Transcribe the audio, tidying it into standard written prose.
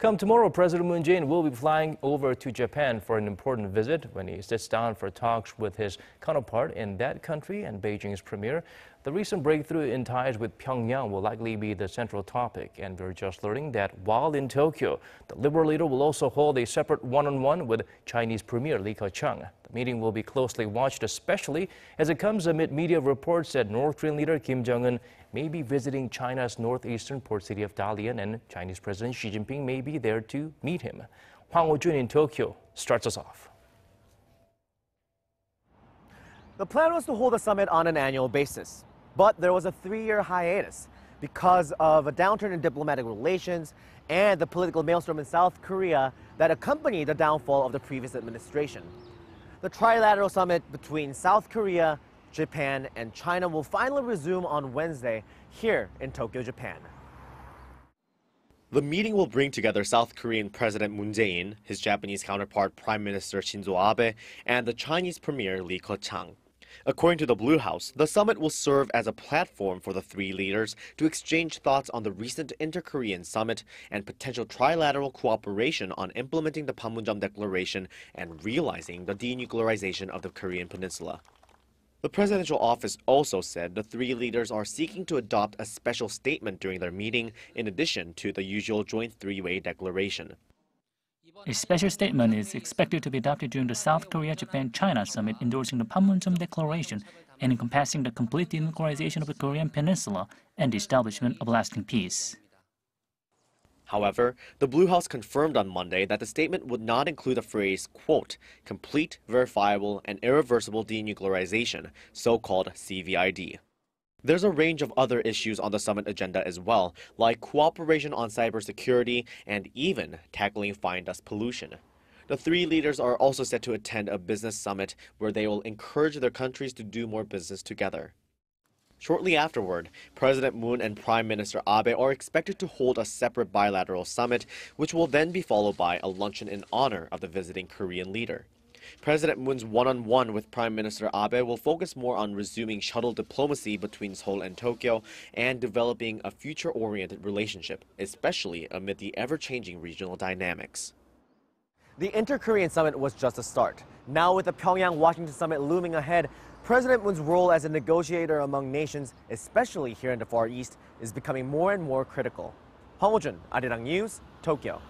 Come tomorrow, President Moon Jae-in will be flying over to Japan for an important visit when he sits down for talks with his counterpart in that country and Beijing's premier. The recent breakthrough in ties with Pyongyang will likely be the central topic, and we're just learning that while in Tokyo, the Liberal leader will also hold a separate one-on-one with Chinese Premier Li Keqiang. The meeting will be closely watched, especially as it comes amid media reports that North Korean leader Kim Jong-un may be visiting China's northeastern port city of Dalian, and Chinese President Xi Jinping may be there to meet him. Hwang Hojun in Tokyo starts us off. The plan was to hold the summit on an annual basis, but there was a 3-year hiatus because of a downturn in diplomatic relations and the political maelstrom in South Korea that accompanied the downfall of the previous administration. The trilateral summit between South Korea, Japan, and China will finally resume on Wednesday here in Tokyo, Japan. The meeting will bring together South Korean President Moon Jae-in, his Japanese counterpart Prime Minister Shinzo Abe, and the Chinese Premier Li Keqiang. According to the Blue House, the summit will serve as a platform for the three leaders to exchange thoughts on the recent inter-Korean summit and potential trilateral cooperation on implementing the Panmunjom Declaration and realizing the denuclearization of the Korean peninsula. The presidential office also said the three leaders are seeking to adopt a special statement during their meeting, in addition to the usual joint three-way declaration. A special statement is expected to be adopted during the South Korea-Japan-China summit, endorsing the Panmunjom Declaration and encompassing the complete denuclearization of the Korean peninsula and the establishment of lasting peace. However, the Blue House confirmed on Monday that the statement would not include the phrase, quote, complete, verifiable, and irreversible denuclearization, so-called CVID. There's a range of other issues on the summit agenda as well, like cooperation on cybersecurity and even tackling fine dust pollution. The three leaders are also set to attend a business summit where they will encourage their countries to do more business together. Shortly afterward, President Moon and Prime Minister Abe are expected to hold a separate bilateral summit, which will then be followed by a luncheon in honor of the visiting Korean leader. President Moon's one-on-one with Prime Minister Abe will focus more on resuming shuttle diplomacy between Seoul and Tokyo and developing a future-oriented relationship, especially amid the ever-changing regional dynamics. The inter-Korean summit was just a start. Now with the Pyongyang-Washington summit looming ahead, President Moon's role as a negotiator among nations, especially here in the Far East, is becoming more and more critical. Hwang Hojun, Arirang News, Tokyo.